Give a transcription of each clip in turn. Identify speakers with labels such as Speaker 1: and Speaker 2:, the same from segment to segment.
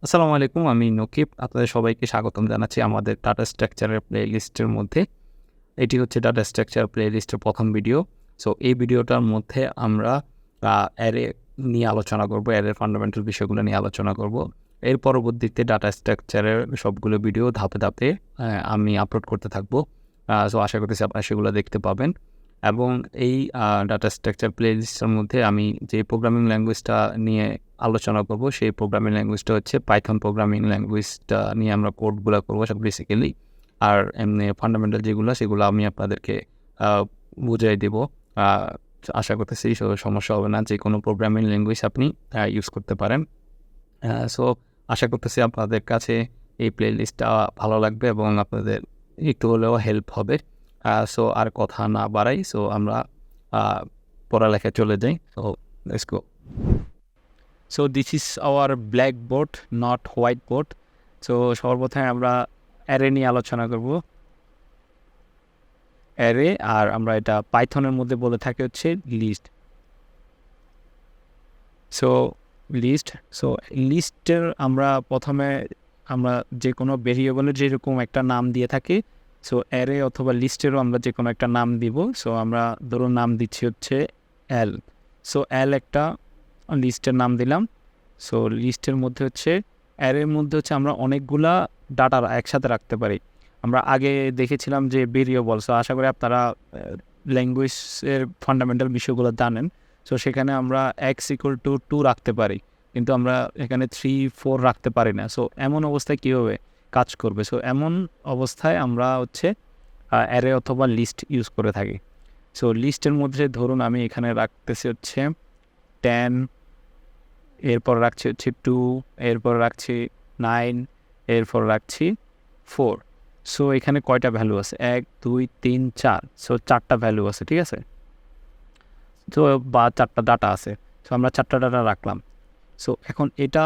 Speaker 1: আসসালামু আলাইকুম, আমি নকিব। আপনাদের সবাইকে স্বাগতম জানাচ্ছি আমাদের ডাটা স্ট্রাকচারের প্লেলিস্টের মধ্যে। এটি হচ্ছে ডাটা স্ট্রাকচার প্লেলিস্টের প্রথম ভিডিও। সো এই ভিডিওটার মধ্যে আমরা অ্যারে নিয়ে আলোচনা করব, অ্যারের ফান্ডামেন্টাল বিষয়গুলো নিয়ে আলোচনা করব। এর পরবর্তীতে ডাটা স্ট্রাকচারের সবগুলো ভিডিও ধাপে ধাপে আমি আপলোড করতে থাকবো। সো আশা করতেছি আপনারা সেগুলো দেখতে পাবেন। এবং এই ডাটা স্ট্রাকচার প্লেলিস্টের মধ্যে আমি যে প্রোগ্রামিং ল্যাঙ্গুয়েজটা নিয়ে আলোচনা করব, সেই প্রোগ্রামিং ল্যাঙ্গুয়েজটা হচ্ছে পাইথন প্রোগ্রামিং ল্যাঙ্গুয়েজটা নিয়ে আমরা কোডগুলো করবো সব বেসিক্যালি। আর এমনি ফান্ডামেন্টাল যেগুলো সেগুলো আমি আপনাদেরকে বুঝাই দেব। আশা করতেছি সমস্যা হবে না, যে কোনো প্রোগ্রামিং ল্যাঙ্গুয়েজ আপনি ইউজ করতে পারেন। সো আশা করতেছি আপনাদের কাছে এই প্লেলিস্টটা ভালো লাগবে এবং আপনাদের একটু হলেও হেল্প হবে। সো আর কথা না বাড়াই, সো আমরা পড়ালেখায় চলে যাই। So let's go. So this is our black board, not white board. So সর্বপ্রথমে আমরা অ্যারে নিয়ে আলোচনা করব। অ্যারে, আর আমরা এটা পাইথনের মধ্যে বলে থাকি হচ্ছে লিস্ট। সো লিস্টের আমরা প্রথমে যে কোনো ভেরিয়েবলের যেরকম একটা নাম দিয়ে থাকি, সো অ্যারে অথবা লিস্টেরও আমরা যে কোনো একটা নাম দিব। সো আমরা ধরুন নাম দিচ্ছি হচ্ছে এল। সো এল একটা লিস্টের নাম দিলাম। সো লিস্টের মধ্যে হচ্ছে, অ্যারের মধ্যে হচ্ছে আমরা অনেকগুলা ডাটা একসাথে রাখতে পারি। আমরা আগে দেখেছিলাম যে ভেরিয়েবল। সো আশা করি আপনারা ল্যাঙ্গুয়েজের ফান্ডামেন্টাল বিষয়গুলো জানেন। সো সেখানে আমরা x=2 রাখতে পারি, কিন্তু আমরা এখানে 3, 4 রাখতে পারি না। সো এমন অবস্থায় কীভাবে কাজ করবে? সো এমন অবস্থায় আমরা হচ্ছে অ্যারে অথবা লিস্ট ইউজ করে থাকি। সো লিস্টের মধ্যে ধরুন আমি এখানে রাখতেছি হচ্ছে 10, এরপর রাখছি হচ্ছে 2, এরপর রাখছি 9, এরপর রাখছি 4। সো এখানে কয়টা ভ্যালু আছে? 1, 2, 3, 4। সো 4টা ভ্যালু আছে, ঠিক আছে? তো বা 4টা ডাটা আছে। সো আমরা 4টা ডাটা রাখলাম। সো এখন এটা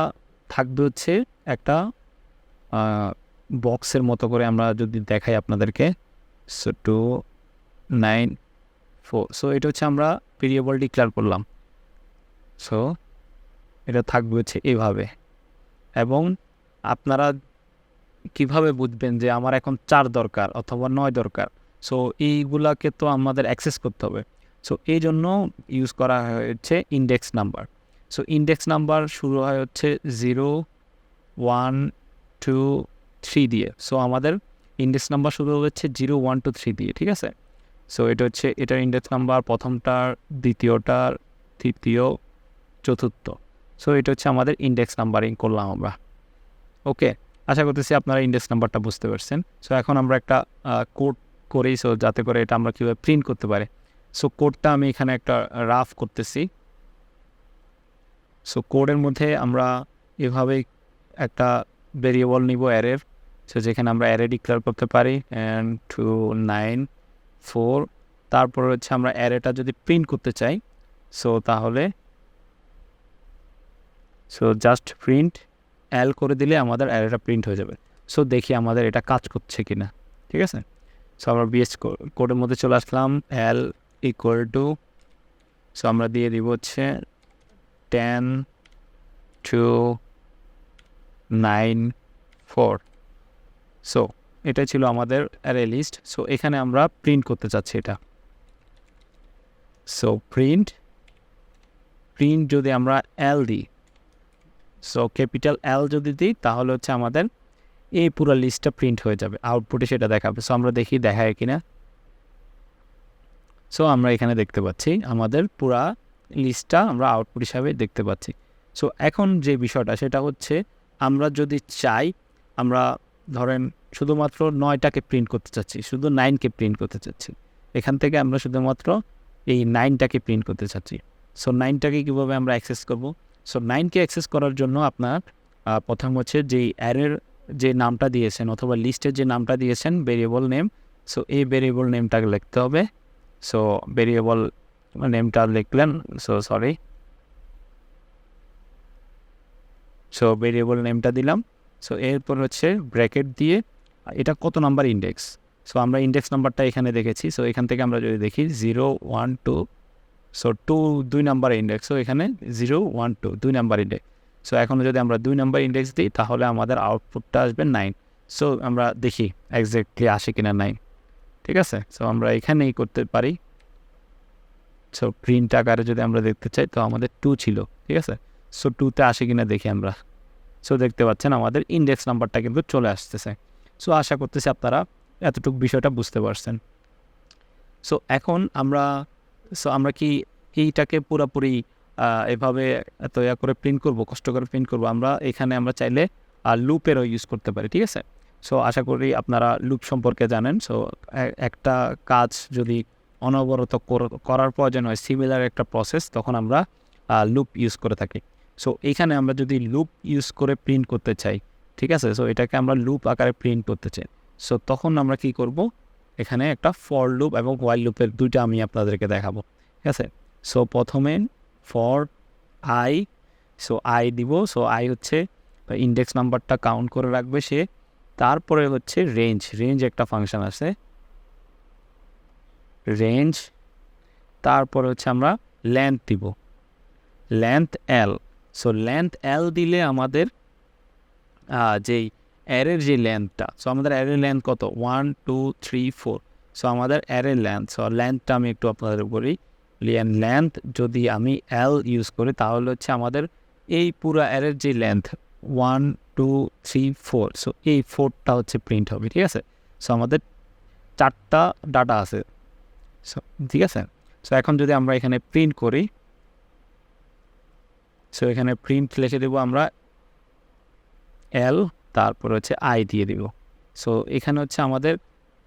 Speaker 1: থাকবে হচ্ছে একটা বক্সের মতো করে। আমরা যদি দেখাই আপনাদেরকে, সো 2, 9, 4। সো এটা হচ্ছে আমরা ভেরিয়েবল ডিক্লেয়ার করলাম। সো এটা থাকবে হচ্ছে এইভাবে। এবং আপনারা কিভাবে বুঝবেন যে আমার এখন 4 দরকার অথবা 9 দরকার? সো এইগুলাকে তো আমাদের অ্যাক্সেস করতে হবে। সো এই জন্য ইউজ করা হচ্ছে index number. So index number শুরু হয় হচ্ছে 0, 1, 2, 3 দিয়ে। সো আমাদের ইন্ডেক্স নাম্বার শুরু হচ্ছে 0, 1, 2, 3 দিয়ে, ঠিক আছে? সো এটা হচ্ছে এটার ইন্ডেক্স নাম্বার, প্রথমটার, দ্বিতীয়টার, তৃতীয়, চতুর্থ। সো এটা হচ্ছে আমাদের ইন্ডেক্স নাম্বারিং করলাম আমরা। ওকে, আশা করতেছি আপনারা ইন্ডেক্স নাম্বারটা বুঝতে পারছেন। সো এখন আমরা একটা কোড করি, সো যাতে করে এটা আমরা কীভাবে প্রিন্ট করতে পারি। সো কোডটা আমি এখানে একটা রাফ করতেছি। সো কোডের মধ্যে আমরা এভাবে একটা ভেরিয়েবল নিব অ্যারের। সো যেখানে আমরা অ্যারে ডিক্লেয়ার করতে পারি 2, 9, 4। তারপর হচ্ছে আমরা অ্যারেটা যদি প্রিন্ট করতে চাই, সো তাহলে জাস্ট প্রিন্ট এল করে দিলে আমাদের অ্যারেটা প্রিন্ট হয়ে যাবে। সো দেখি আমাদের এটা কাজ করছে কি না, ঠিক আছে? সো আমরা বিএস কোডের মধ্যে চলে আসলাম। L=, সো আমরা দিয়ে দিব হচ্ছে 10, 2, 9, 4। সো এটা ছিল আমাদের অ্যারে লিস্ট। সো এখানে আমরা প্রিন্ট করতে চাচ্ছি এটা। সো প্রিন্ট যদি আমরা এল দিই, সো ক্যাপিটাল এল যদি দিই, তাহলে হচ্ছে আমাদের এই পুরো লিস্টটা প্রিন্ট হয়ে যাবে, আউটপুটে সেটা দেখাবে। সো আমরা দেখি দেখায় কিনা। সো আমরা এখানে দেখতে পাচ্ছি আমাদের পুরা লিস্টটা আমরা আউটপুট হিসাবে দেখতে পাচ্ছি। সো এখন যে বিষয়টা সেটা হচ্ছে, আমরা যদি চাই, আমরা ধরেন শুধুমাত্র 9টাকে প্রিন্ট করতে চাচ্ছি, শুধু 9কে প্রিন্ট করতে চাচ্ছি। এখান থেকে আমরা শুধুমাত্র এই 9টাকে প্রিন্ট করতে চাচ্ছি। সো 9টাকে কীভাবে আমরা অ্যাক্সেস করব? সো 9কে অ্যাক্সেস করার জন্য আপনার প্রথম হচ্ছে যেই অ্যারের যে নামটা দিয়েছেন অথবা লিস্টের যে নামটা দিয়েছেন, ভেরিয়েবল নেম। সো এই ভেরিয়েবল নেমটাকে লিখতে হবে। সো ভেরিয়েবল নেমটা লিখলেন, সো ভেরিয়েবল নেমটা দিলাম। সো এরপর হচ্ছে ব্র্যাকেট দিয়ে এটা কত নাম্বার ইন্ডেক্স। সো আমরা ইন্ডেক্স নাম্বারটা এখানে দেখেছি। সো এখান থেকে আমরা যদি দেখি 0, 1, 2, সো 2 নাম্বার ইন্ডেক্স। সো এখানে 0, 1, 2 2 নাম্বার ইন্ডেক্স। সো এখন যদি আমরা 2 নাম্বার ইন্ডেক্স দিই তাহলে আমাদের আউটপুটটা আসবে 9। সো আমরা দেখি এক্স্যাক্টলি আসে কিনা 9, ঠিক আছে। সো আমরা এখানেই করতে পারি। সো প্রিন্ট আকারে যদি আমরা দেখতে চাই তো আমাদের 2 ছিল, ঠিক আছে। সো 2তে আসে কিনা দেখি আমরা। সো দেখতে পাচ্ছেন আমাদের ইন্ডেক্স নাম্বারটা কিন্তু চলে আসতেছে। সো আশা করতেছি আপনারা এতটুকু বিষয়টা বুঝতে পারছেন। সো এখন আমরা কি এইটাকে পুরোপুরি এভাবে এত করে প্রিন্ট করব, কষ্ট করে প্রিন্ট করব? আমরা এখানে আমরা চাইলে লুপেরও ইউজ করতে পারি, ঠিক আছে। সো আশা করি আপনারা লুপ সম্পর্কে জানেন। সো একটা কাজ যদি অনবরত করার প্রয়োজন হয়, সিমিলার একটা প্রসেস, তখন আমরা লুপ ইউজ করে থাকি। সো এইখানে আমরা যদি লুপ ইউজ করে প্রিন্ট করতে চাই, ঠিক আছে, সো এটাকে আমরা লুপ আকারে প্রিন্ট করতে চাই। সো তখন আমরা কি করব, এখানে একটা ফর লুপ এবং হোয়াইল লুপের দুইটা আমি আপনাদেরকে দেখাবো, ঠিক আছে। সো প্রথমে ফর আই, সো আই দিব। সো আই হচ্ছে ইন্ডেক্স নাম্বারটা কাউন্ট করে রাখবে সে। তারপরে হচ্ছে রেঞ্জ একটা ফাংশন আছে, রেঞ্জ। তারপরে হচ্ছে আমরা লেন্থ দিব, লেন্থ এল। সো লেন্থ এল দিলে আমাদের যেই অ্যারের যে লেন্থটা, সো আমাদের অ্যারের লেন্থ কত, 1 2 3 4। সো আমাদের অ্যারের লেন্থ, সো লেন্থটা আমি একটু আপনাদের বলি। লেন্থ যদি আমি এল ইউজ করি তাহলে হচ্ছে আমাদের এই পুরো অ্যারের যে লেন্থ 1 2 3 4, সো এই 4টা হচ্ছে প্রিন্ট হবে, ঠিক আছে। সো আমাদের 4টা ডাটা আছে, সো ঠিক আছে। সো এখন যদি আমরা এখানে প্রিন্ট করি, সো এখানে প্রিন্ট লিখে দেবো আমরা এল, তারপর হচ্ছে আই দিয়ে দিব। সো এখানে হচ্ছে আমাদের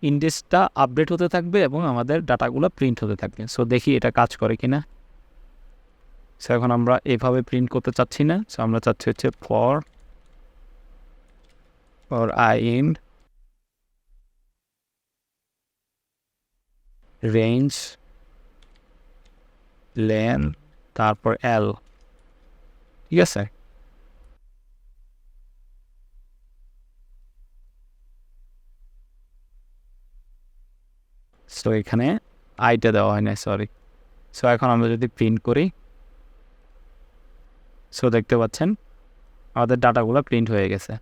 Speaker 1: ইন্ডেক্সটা আপডেট হতে থাকবে এবং আমাদের ডাটাগুলো প্রিন্ট হতে থাকবে। সো দেখি এটা কাজ করে কিনা। সো এখন আমরা এভাবে প্রিন্ট করতে চাচ্ছি না, সো আমরা চাচ্ছি হচ্ছে for I in range lane তারপর এল, ঠিক আছে। সো এখানে আইটা দেওয়া হয় না, সরি। সো এখন আমরা যদি প্রিন্ট করি, সো দেখতে পাচ্ছেন আমাদের ডাটাগুলো প্রিন্ট হয়ে গেছে।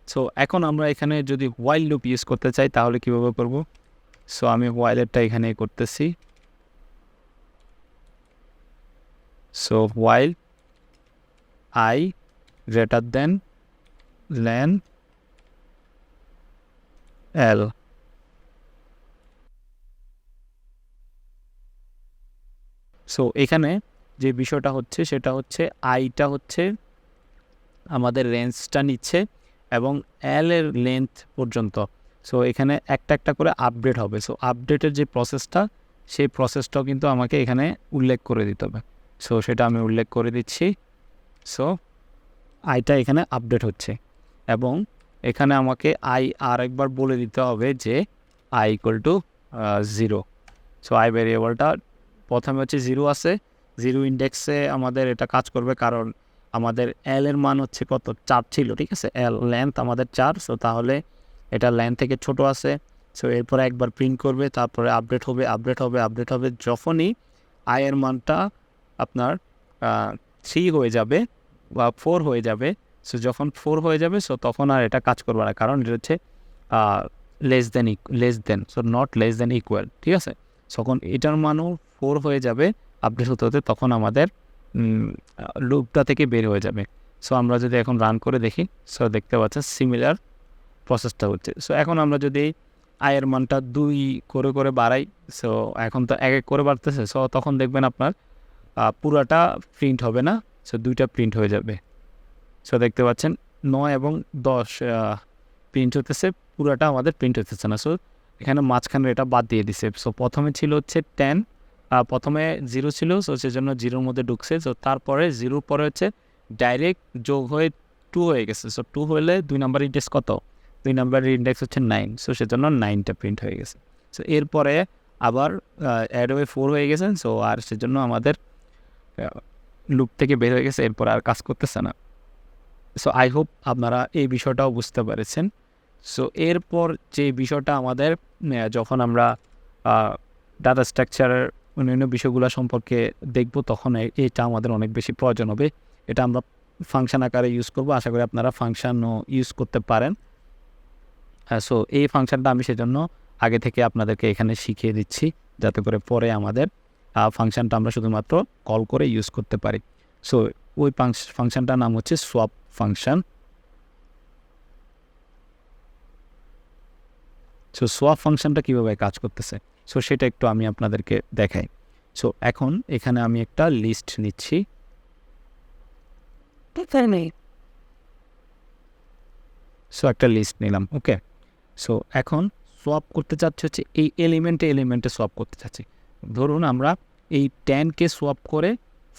Speaker 1: সো এখন আমরা এখানে যদি হোয়াইল লুপ ইউজ করতে চাই তাহলে কীভাবে করব? সো আমি হোয়াইলেরটা এখানে করতেছি। So while I greater than lane L. So এখানে যে বিষয়টা হচ্ছে সেটা হচ্ছে আইটা হচ্ছে আমাদের রেঞ্জটা নিচ্ছে এবং এল এর লেন্থ পর্যন্ত। সো এখানে একটা একটা করে আপডেট হবে। সো আপডেটের যে প্রসেসটা, সেই প্রসেসটাও কিন্তু আমাকে এখানে উল্লেখ করে দিতে হবে। সো সেটা আমি উল্লেখ করে দিচ্ছি। সো আইটা এখানে আপডেট হচ্ছে এবং এখানে আমাকে আই আর একবার বলে দিতে হবে যে i equal to 0। So i ভ্যারিয়েবলটা প্রথমে হচ্ছে 0 আছে, 0 ইন্ডেক্সে আমাদের এটা কাজ করবে কারণ আমাদের এল এর মান হচ্ছে কত, 4 ছিল, ঠিক আছে। এল লেন্থ আমাদের 4, সো তাহলে এটা লেন্থ থেকে ছোট আছে। সো এরপরে একবার প্রিন্ট করবে, তারপরে আপডেট হবে। যখনই আই এর মানটা আপনার 3 হয়ে যাবে বা 4 হয়ে যাবে, সো যখন 4 হয়ে যাবে সো তখন আর এটা কাজ করবে না, কারণ এটা হচ্ছে less than, so not less than equal, ঠিক আছে। যখন এটার মানও 4 হয়ে যাবে আপডেট হতে তখন আমাদের লুপটা থেকে বের হয়ে যাবে। সো আমরা যদি এখন রান করে দেখি, সো দেখতে পাচ্ছেন সিমিলার প্রসেসটা হচ্ছে। সো এখন আমরা যদি আয়ের মানটা 2 করে বাড়াই, সো এখন তো এক করে বাড়তেছে, সো তখন দেখবেন আপনার পুরাটা প্রিন্ট হবে না, সো 2টা প্রিন্ট হয়ে যাবে। সো দেখতে পাচ্ছেন 9 এবং 10 প্রিন্ট হতেছে, পুরাটা আমাদের প্রিন্ট হতেছে না। সো এখানে মাঝখানে এটা বাদ দিয়ে দিছে। সো প্রথমে ছিল হচ্ছে 10, প্রথমে 0 ছিল, সো সেজন্য 0-র মধ্যে ঢুকছে। সো তারপরে 0-র পরে হচ্ছে ডাইরেক্ট যোগ হয়ে 2 হয়ে গেছে। সো 2 হলে 2 নাম্বার ইন্ডেক্স কত, 2 নাম্বারের ইন্ডেক্স হচ্ছে 9, সো সেজন্য 9টা প্রিন্ট হয়ে গেছে। সো এরপরে আবার অ্যাড হয়ে 4 হয়ে গেছে, সো আর সেজন্য আমাদের লুপ থেকে বের হয়ে গেছে, এরপর আর কাজ করতেছে না। সো আই হোপ আপনারা এই বিষয়টাও বুঝতে পেরেছেন। সো এরপর যে বিষয়টা আমাদের যখন আমরা ডাটা স্ট্রাকচারের অন্যান্য বিষয়গুলো সম্পর্কে দেখব তখন এটা আমাদের অনেক বেশি প্রয়োজন হবে। এটা আমরা ফাংশন আকারে ইউজ করব, আশা করি আপনারা ফাংশনও ইউজ করতে পারেন। সো এই ফাংশনটা আমি সেজন্য আগে থেকে আপনাদেরকে এখানে শিখিয়ে দিচ্ছি, যাতে করে পরে আমাদের ফাংশনটা আমরা শুধুমাত্র কল করে ইউজ করতে পারি। সো ওই ফাংশনটার নাম হচ্ছে সোয়াপ ফাংশন। সো সোয়াপ ফাংশনটা কীভাবে কাজ করতেছে, সো সেটা একটু আমি আপনাদেরকে দেখাই। সো এখন এখানে আমি একটা লিস্ট নিচ্ছি, সো একটা লিস্ট নিলাম। ওকে, সো এখন সোয়াপ করতে চাচ্ছি হচ্ছে এই এলিমেন্টে সোয়াপ করতে চাচ্ছি। ধরুন আমরা এই 10কে সোয়াপ করে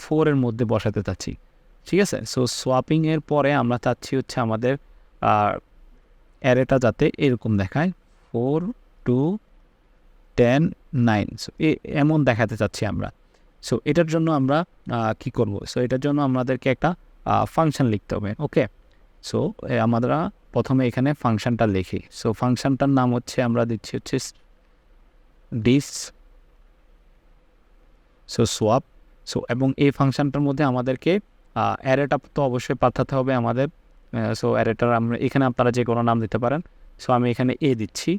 Speaker 1: 4-এর মধ্যে বসাতে চাচ্ছি, ঠিক আছে। সো সোয়াপিংয়ের পরে আমরা চাচ্ছি হচ্ছে আমাদের অ্যারেটা যাতে এরকম দেখায় 4, 2, 10, 9, সো এমন দেখাতে চাচ্ছি আমরা। সো এটার জন্য আমরা কি করব, সো এটার জন্য আমাদেরকে একটা ফাংশন লিখতে হবে। ওকে, সো আমরা প্রথমে এখানে ফাংশনটা লিখি। সো ফাংশনটার নাম হচ্ছে আমরা দিচ্ছি হচ্ছে ডিস, সো সোয়াপ। সো এবং এই ফাংশনটার মধ্যে আমাদেরকে অ্যারেটা তো অবশ্যই পাঠাতে হবে আমাদের। সো অ্যারেটার আমরা এখানে আপনারা যে কোনো নাম দিতে পারেন। সো আমি এখানে এ দিচ্ছি,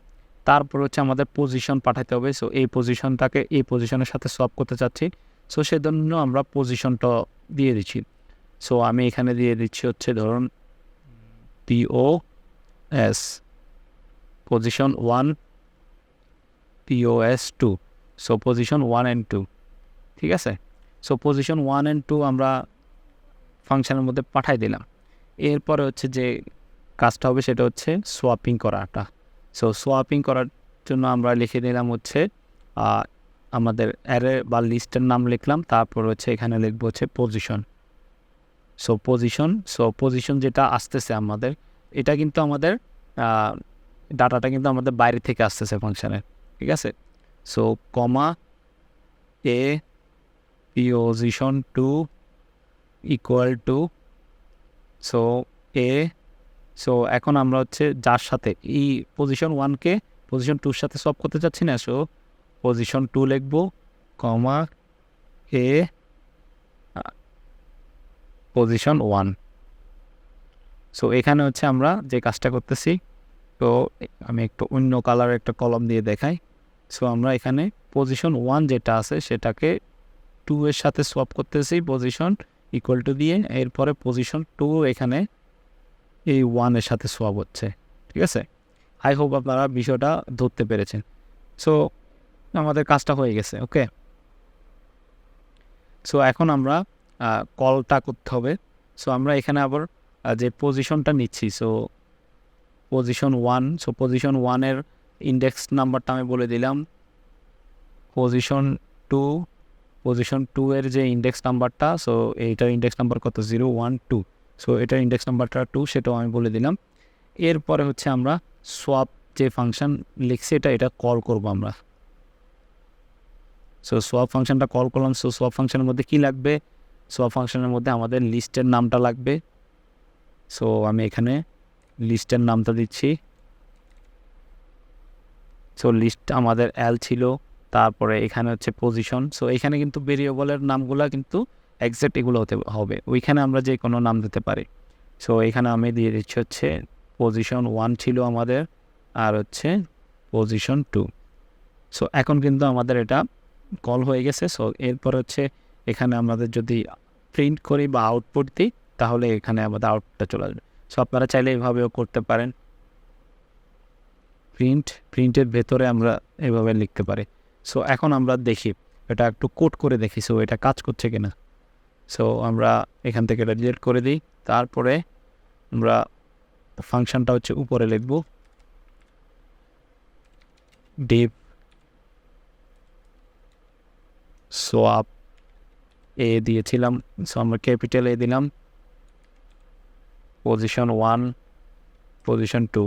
Speaker 1: তারপর হচ্ছে আমাদের পজিশন পাঠাতে হবে। সো এই পজিশনটাকে এই পজিশনের সাথে সোয়াপ করতে চাচ্ছি, সো সেজন্য আমরা পজিশনটা দিয়ে দিচ্ছি। সো আমি এখানে দিয়ে দিচ্ছি হচ্ছে ধরুন POS, position 1, POS 2, so position 1 and 2, ঠিক আছে। সো পজিশন 1 and 2 আমরা ফাংশনের মধ্যে পাঠাই দিলাম। এরপরে হচ্ছে যে কাজটা হবে সেটা হচ্ছে সোয়াপিং করাটা। সো সোয়াপিং করার জন্য আমরা লিখে দিলাম হচ্ছে আমাদের অ্যারে বা লিস্টের নাম লিখলাম, তারপর হচ্ছে এখানে লিখবো হচ্ছে পজিশন। সো পজিশন যেটা আসতেছে আমাদের, এটা কিন্তু আমাদের ডাটাটা কিন্তু আমাদের বাইরে থেকে আসতেছে ফাংশনের, ঠিক আছে। So comma A position 2 equal to so A. So এখন আমরা হচ্ছে যার সাথে এই পজিশন 1কে পজিশন 2-র সাথে সব করতে চাচ্ছি না, সো পজিশন 2 লিখব কমা এ পজিশন 1। সো এখানে হচ্ছে আমরা যে কাজটা করতেছি, তো আমি একটু অন্য কালার একটা কলম দিয়ে দেখাই। সো আমরা এখানে পজিশন 1 যেটা আছে সেটাকে 2-এর সাথে সোয়াপ করতেছি পজিশন ইকুয়াল টু দিয়ে, এরপরে পজিশন 2 এখানে এই 1-এর সাথে সোয়াপ হচ্ছে, ঠিক আছে। আই হোপ আপনারা বিষয়টা ধরতে পেরেছেন। সো আমাদের কাজটা হয়ে গেছে। ওকে, সো এখন আমরা কলটা করতে হবে। সো আমরা এখানে আবার যে পজিশনটা নিচ্ছি, সো পজিশন 1, সো পজিশন 1-এর ইন্ডেক্স নাম্বারটা আমি বলে দিলাম। পজিশন 2-এর যে ইন্ডেক্স নাম্বারটা, সো এইটার ইন্ডেক্স নাম্বার কত, 0, 1, 2, সো এটার ইন্ডেক্স নাম্বারটা 2, সেটাও আমি বলে দিলাম। এরপরে হচ্ছে আমরা সোয়াপ যে ফাংশন লিখছি এটা কল করব আমরা। সো সোয়াপ ফাংশনটা কল করলাম। সো সোয়াপ ফাংশনের মধ্যে কী লাগবে, সোয়াপ ফাংশনের মধ্যে আমাদের লিস্টের নামটা লাগবে। সো আমি এখানে লিস্টের নামটা দিচ্ছি। সো লিস্ট আমাদের এল ছিল, তারপরে এখানে হচ্ছে পজিশন। সো এখানে কিন্তু ভেরিয়েবলের নামগুলো কিন্তু এক্সাক্ট এগুলো হতে হবে, ওইখানে আমরা যে কোনো নাম দিতে পারি। সো এখানে আমি দিয়ে দিচ্ছি হচ্ছে পজিশন 1 ছিল আমাদের, আর হচ্ছে পজিশন 2। সো এখন কিন্তু আমাদের এটা কল হয়ে গেছে। সো এরপর হচ্ছে এখানে আমাদের যদি প্রিন্ট করি বা আউটপুট দিই, তাহলে এখানে আমাদের আউটপুটটা চলে আসবে। সো আপনারা চাইলে এভাবেও করতে পারেন। প্রিন্টের ভেতরে আমরা এভাবে লিখতে পারি। সো এখন আমরা দেখি, এটা একটু কোড করে দেখি সো এটা কাজ করছে কিনা। সো আমরা এখান থেকে এটা ডিলিট করে দিই, তারপরে আমরা ফাংশনটা হচ্ছে উপরে লিখব ডিপ সোয়াপ এ দিয়েছিলাম, সো আমরা ক্যাপিটাল এ দিলাম, পজিশন 1, পজিশন 2।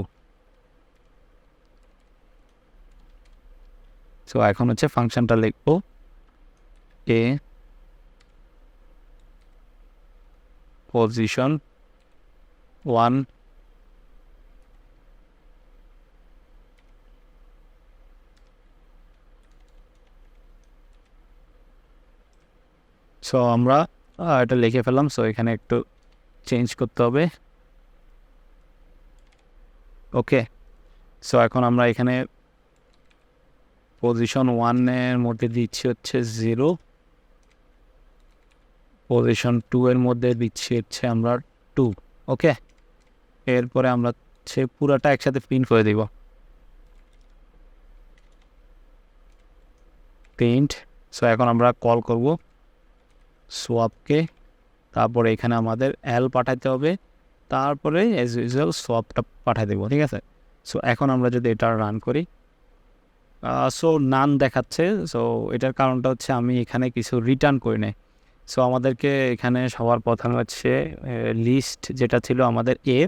Speaker 1: সো এখন হচ্ছে ফাংশনটা লিখব এ পজিশন 1 সো আমরা এটা লিখে ফেললাম। সো এখানে একটু চেঞ্জ করতে হবে। ওকে, সো এখন আমরা এখানে পজিশন 1-এর মধ্যে দিচ্ছি হচ্ছে 0, পজিশন 2-এর মধ্যে দিচ্ছি হচ্ছে আমরা 2। ওকে, এরপরে আমরা হচ্ছে পুরাটা একসাথে প্রিন্ট করে দিব, প্রিন্ট। সো এখন আমরা কল করব সোয়াপকে, তারপরে এখানে আমাদের এল পাঠাতে হবে, তারপরে অ্যাজ ইউজুয়াল সোয়াপটা পাঠিয়ে দেবো, ঠিক আছে। সো এখন আমরা যদি এটা রান করি, সো নান দেখাচ্ছে। সো এটার কারণটা হচ্ছে আমি এখানে কিছু রিটার্ন করি নাই। সো আমাদেরকে এখানে সবার প্রথমে হচ্ছে লিস্ট যেটা ছিল আমাদের এ,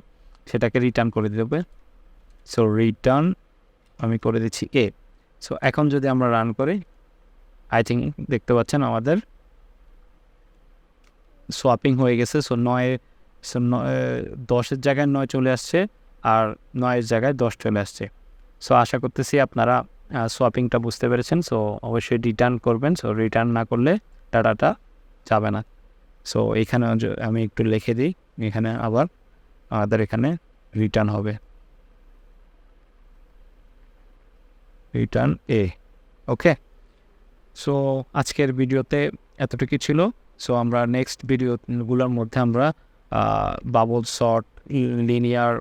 Speaker 1: সেটাকে রিটার্ন করে দেবে। সো রিটার্ন আমি করে দিচ্ছি এ। সো এখন যদি আমরা রান করি, আই থিঙ্ক দেখতে পাচ্ছেন আমাদের সোয়াপিং হয়ে গেছে। সো 10-এর জায়গায় 9 চলে আসছে, আর 9-এর জায়গায় 10 চলে আসছে। সো আশা করতেছি আপনারা সোয়াপিংটা বুঝতে পেরেছেন। সো অবশ্যই রিটার্ন করবেন। সো রিটার্ন না করলে ডাটাটা যাবে না। সো এইখানে আমি একটু লিখে দিই, এখানে আবার আমাদের এখানে রিটার্ন হবে রিটার্ন এ। ওকে, সো আজকের ভিডিওতে এতটুকু ছিল। সো আমরা নেক্সট ভিডিওগুলোর মধ্যে আমরা bubble sort, linear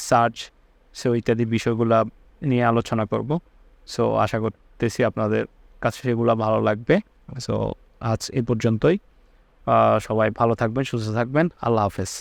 Speaker 1: search, so ইত্যাদি বিষয়গুলো নিয়ে আলোচনা করব। সো আশা করতেছি আপনাদের কাছে সেগুলো ভালো লাগবে। সো আজ এই পর্যন্তই। সবাই ভালো থাকবেন, সুস্থ থাকবেন। আল্লাহ হাফেজ।